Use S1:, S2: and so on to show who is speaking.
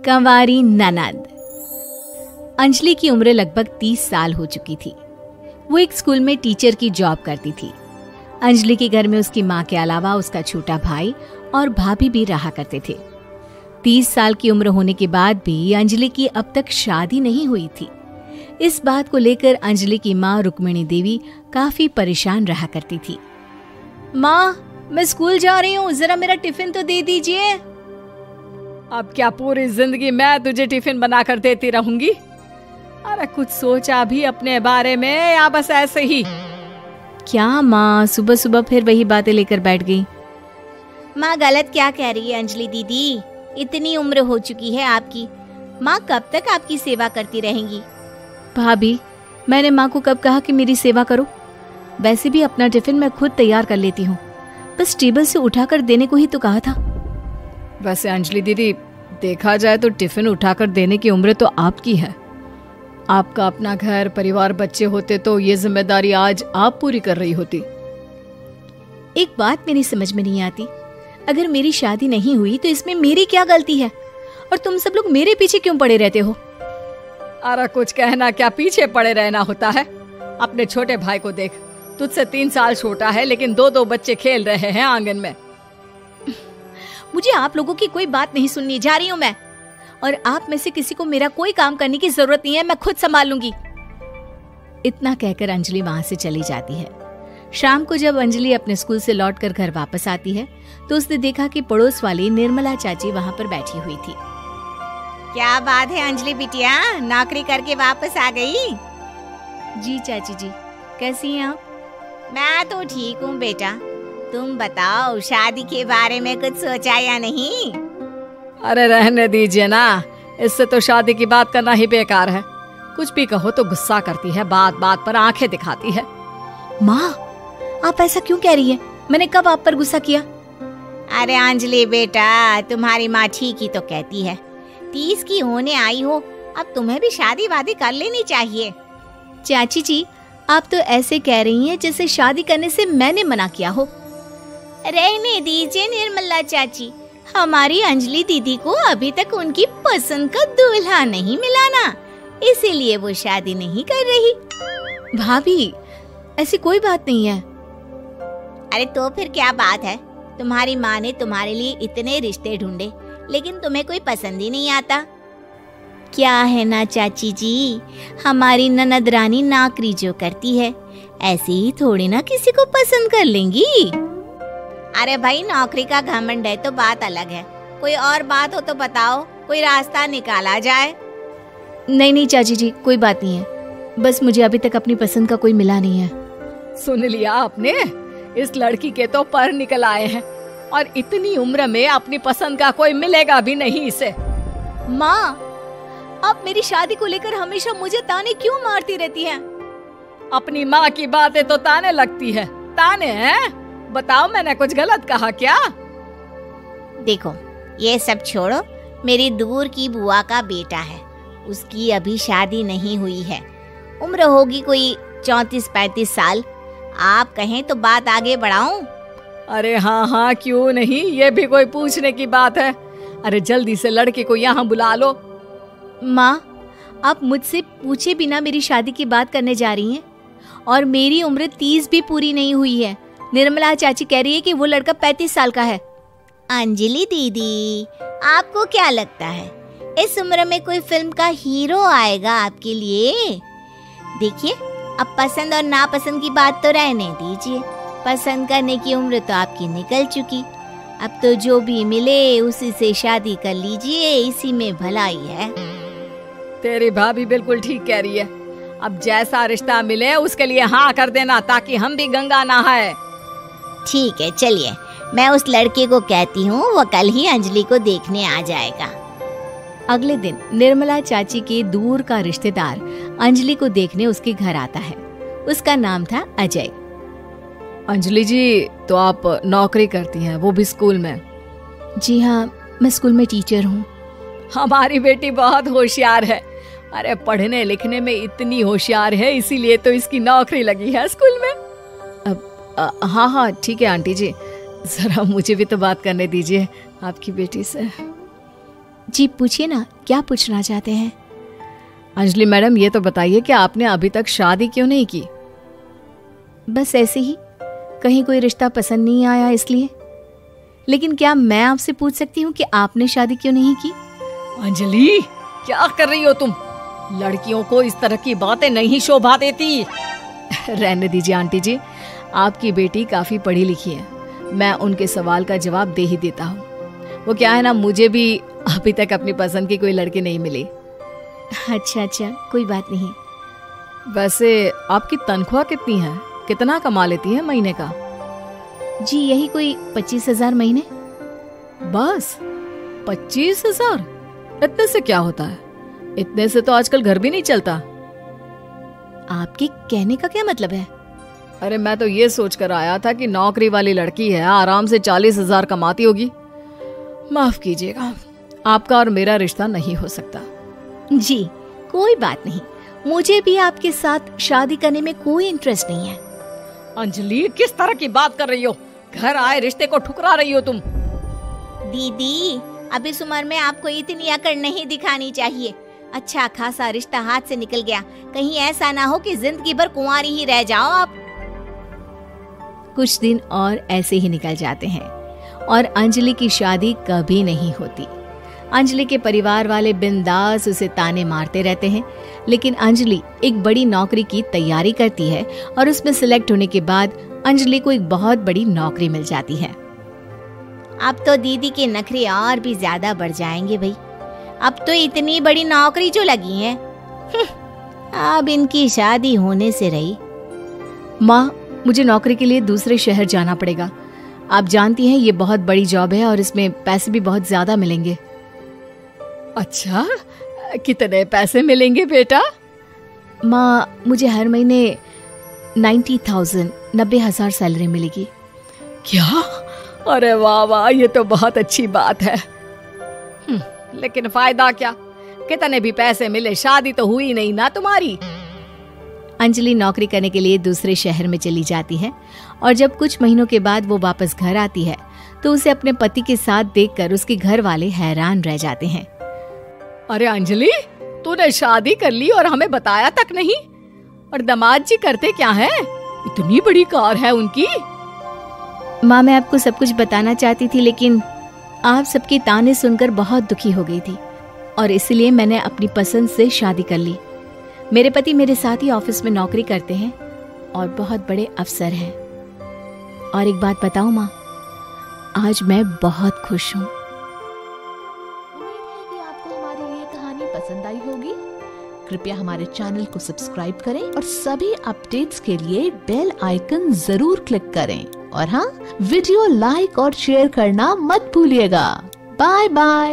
S1: कंवारी ननद। अंजलि की उम्र लगभग 30 साल हो चुकी थी। वो एक स्कूल में टीचर की जॉब करती थी। अंजलि के घर में उसकी माँ के अलावा उसका छोटा भाई और भाभी भी रहा करते थे। 30 साल की उम्र होने के बाद भी अंजलि की अब तक शादी नहीं हुई थी। इस बात को लेकर अंजलि की माँ रुक्मिणी देवी काफी परेशान रहा करती थी। माँ, मैं स्कूल जा रही हूँ, जरा मेरा टिफिन तो दे दीजिए।
S2: अब क्या पूरी जिंदगी मैं तुझे टिफिन बनाकर देती रहूंगी? अरे कुछ सोचा भी अपने बारे में या बस ऐसे ही?
S1: क्या माँ, सुबह सुबह फिर वही बातें लेकर बैठ गई।
S3: माँ गलत क्या कह रही है अंजलि दीदी? इतनी उम्र हो चुकी है आपकी, माँ कब तक आपकी सेवा करती रहेंगी?
S1: भाभी, मैंने माँ को कब कहा कि मेरी सेवा करो? वैसे भी अपना टिफिन मैं खुद तैयार कर लेती हूँ, बस टेबल से उठाकर देने को ही तो कहा था।
S2: वैसे अंजलि दीदी, देखा जाए तो टिफिन उठाकर देने की उम्र तो आपकी है। आपका अपना घर परिवार बच्चे होते तो ये जिम्मेदारी आज आप पूरी कर रही होती।
S1: एक बात मेरी समझ में नहीं आती, अगर मेरी शादी नहीं हुई तो इसमें मेरी क्या गलती है? और तुम सब लोग मेरे पीछे क्यों पड़े रहते हो?
S2: अरे कुछ कहना क्या पीछे पड़े रहना होता है? अपने छोटे भाई को देख, तुझसे 3 साल छोटा है लेकिन 2 बच्चे खेल रहे हैं आंगन में।
S1: मुझे आप लोगों की कोई बात नहीं सुननी, जा रही हूँ मैं। और आप में से किसी को मेरा कोई काम करने की जरूरत नहीं है, मैं खुद संभाल लूंगी। इतना कहकर अंजलि वहां से चली जाती है। शाम को जब अंजलि अपने स्कूल से लौटकर घर वापस आती है तो उसने देखा कि पड़ोस वाली निर्मला चाची वहां पर बैठी हुई थी।
S3: क्या बात है अंजलि बिटिया, नौकरी करके वापस आ गई?
S1: जी चाची जी, कैसी हैं आप?
S3: मैं तो ठीक हूँ बेटा, तुम बताओ शादी के बारे में कुछ सोचा या नहीं?
S2: अरे रहने दीजिए ना, इससे तो शादी की बात करना ही बेकार है। कुछ भी कहो तो गुस्सा करती है, बात बात पर आंखें दिखाती है।
S1: माँ, आप ऐसा क्यों कह रही है? मैंने कब आप पर गुस्सा किया?
S3: अरे अंजलि बेटा, तुम्हारी माँ ठीक ही तो कहती है। 30 की होने आई हो, अब तुम्हें भी शादी वादी कर लेनी चाहिए।
S1: चाची जी, आप तो ऐसे कह रही हैं जैसे शादी करने से मैंने मना किया हो।
S3: रहने दीजिए निर्मला चाची, हमारी अंजलि दीदी को अभी तक उनकी पसंद का दूल्हा नहीं मिला ना, इसीलिए वो शादी नहीं कर रही।
S1: भाभी, ऐसी कोई बात नहीं है।
S3: अरे तो फिर क्या बात है? तुम्हारी माँ ने तुम्हारे लिए इतने रिश्ते ढूंढे लेकिन तुम्हें कोई पसंद ही नहीं आता। क्या है ना चाची जी, हमारी ननद रानी नौकरी जो करती है ऐसे ही थोड़ी ना किसी को पसंद कर लेंगी। अरे भाई, नौकरी का घमंड है तो बात अलग है, कोई और बात हो तो बताओ, कोई रास्ता निकाला जाए।
S1: नहीं नहीं चाची जी, कोई बात नहीं है, बस मुझे अभी तक अपनी पसंद का कोई मिला नहीं है।
S2: सुन लिया आपने? इस लड़की के तो पर निकल आए हैं और इतनी उम्र में अपनी पसंद का कोई मिलेगा भी नहीं इसे।
S1: माँ, आप मेरी शादी को लेकर हमेशा मुझे ताने क्यों मारती रहती हैं?
S2: अपनी माँ की बातें तो ताने लगती है। ताने हैं? बताओ, मैंने कुछ गलत कहा क्या?
S3: देखो, ये सब छोड़ो, मेरी दूर की बुआ का बेटा है, उसकी अभी शादी नहीं हुई है, उम्र होगी कोई 34-35 साल। आप कहें तो बात आगे बढ़ाऊं?
S2: अरे हाँ हाँ, क्यों नहीं, ये भी कोई पूछने की बात है। अरे जल्दी से लड़के को यहाँ बुला लो।
S1: माँ, आप मुझसे पूछे बिना मेरी शादी की बात करने जा रही हैं और मेरी उम्र 30 भी पूरी नहीं हुई है। निर्मला चाची कह रही है कि वो लड़का 35 साल का है।
S3: अंजलि दीदी, आपको क्या लगता है इस उम्र में कोई फिल्म का हीरो आएगा आपके लिए? देखिए, अब पसंद और नापसंद की बात तो रहने दीजिए, पसंद करने की उम्र तो आपकी निकल चुकी। अब तो जो भी मिले उसी से शादी कर लीजिए, इसी में भलाई है।
S2: तेरी भाभी बिल्कुल ठीक कह रही है। अब जैसा रिश्ता मिले उसके लिए हाँ कर देना, ताकि हम भी गंगा नहाए।
S3: ठीक है, चलिए मैं उस लड़के को कहती हूँ, वो कल ही अंजलि को देखने आ जाएगा।
S1: अगले दिन निर्मला चाची के दूर का रिश्तेदार अंजलि को देखने उसके घर आता है। उसका नाम था अजय।
S2: अंजलि जी, तो आप नौकरी करती हैं, वो भी स्कूल में?
S1: जी हाँ, मैं स्कूल में टीचर हूँ।
S2: हमारी बेटी बहुत होशियार है। अरे पढ़ने लिखने में इतनी होशियार है, इसीलिए तो इसकी नौकरी लगी है स्कूल में।
S1: हाँ हाँ ठीक है आंटी जी, जरा मुझे भी तो बात करने दीजिए आपकी बेटी से। जी पूछिए ना, क्या पूछना चाहते हैं?
S2: अंजलि मैडम, ये तो बताइए कि आपने अभी तक शादी क्यों नहीं की?
S1: बस ऐसे ही, कहीं कोई रिश्ता पसंद नहीं आया इसलिए। लेकिन क्या मैं आपसे पूछ सकती हूँ कि आपने शादी क्यों नहीं की?
S2: अंजलि, क्या कर रही हो तुम? लड़कियों को इस तरह की बातें नहीं शोभा देती। रहने दीजिए आंटी जी, आपकी बेटी काफी पढ़ी लिखी है, मैं उनके सवाल का जवाब दे ही देता हूँ। वो क्या है ना, मुझे भी अभी तक अपनी पसंद की कोई लड़की नहीं मिली।
S1: अच्छा, कोई बात नहीं।
S2: वैसे आपकी तनख्वाह कितनी है? कितना कमा लेती है महीने का?
S1: जी यही कोई 25,000 महीने।
S2: बस 25,000? इतने से क्या होता है? इतने से तो आजकल घर भी नहीं चलता।
S1: आपके कहने का क्या मतलब है?
S2: अरे मैं तो ये सोच कर आया था कि नौकरी वाली लड़की है, आराम से 40,000 कमाती होगी। माफ कीजिएगा, आपका और मेरा रिश्ता नहीं हो सकता।
S1: जी कोई बात नहीं, मुझे भी आपके साथ शादी करने में कोई इंटरेस्ट नहीं है।
S2: अंजलि, किस तरह की बात कर रही हो? घर आए रिश्ते को ठुकरा रही हो तुम।
S3: दीदी, अब इस उम्र में आपको इतनी अकड़ नहीं दिखानी चाहिए। अच्छा खासा रिश्ता हाथ से निकल गया, कहीं ऐसा ना हो कि जिंदगी भर कुंवारी ही रह जाओ आप।
S1: कुछ दिन और ऐसे ही निकल जाते हैं और अंजलि की शादी कभी नहीं होती। अंजलि के परिवार वाले बिंदास उसे ताने मारते रहते हैं, लेकिन अंजलि एक बड़ी नौकरी की तैयारी करती है और उसमें सिलेक्ट होने के बाद अंजलि को एक बहुत बड़ी नौकरी मिल जाती है।
S3: अब तो दीदी के नखरे और भी ज्यादा बढ़ जाएंगे भाई, अब तो इतनी बड़ी नौकरी जो लगी है, अब इनकी शादी होने से रही।
S1: माँ, मुझे नौकरी के लिए दूसरे शहर जाना पड़ेगा। आप जानती हैं ये बहुत बड़ी जॉब है और इसमें पैसे भी बहुत ज्यादा मिलेंगे।
S2: अच्छा, कितने पैसे मिलेंगे बेटा?
S1: माँ, मुझे हर महीने 90,000 सैलरी मिलेगी।
S2: क्या? अरे वाह वाह, ये तो बहुत अच्छी बात है। लेकिन फायदा क्या? कितने भी पैसे मिले, शादी तो हुई नहीं ना तुम्हारी।
S1: अंजलि नौकरी करने के लिए दूसरे शहर में चली जाती है और जब कुछ महीनों के बाद वो वापस घर आती है तो उसे अपने पति के साथ देखकर उसके घर वाले हैरान रह जाते हैं।
S2: अरे अंजलि, तूने शादी कर ली और हमें बताया तक नहीं। और दामाद जी करते क्या हैं? इतनी बड़ी कार है उनकी।
S1: माँ, मैं आपको सब कुछ बताना चाहती थी, लेकिन आप सबके ताने सुनकर बहुत दुखी हो गई थी और इसलिए मैंने अपनी पसंद से शादी कर ली। मेरे पति मेरे साथ ही ऑफिस में नौकरी करते हैं और बहुत बड़े अफसर हैं। और एक बात बताऊं माँ, आज मैं बहुत खुश हूँ।
S4: उम्मीद है कि आपको हमारी ये कहानी पसंद आई होगी। कृपया हमारे चैनल को सब्सक्राइब करें और सभी अपडेट्स के लिए बेल आइकन जरूर क्लिक करें। और हाँ, वीडियो लाइक और शेयर करना मत भूलिएगा। Bye bye.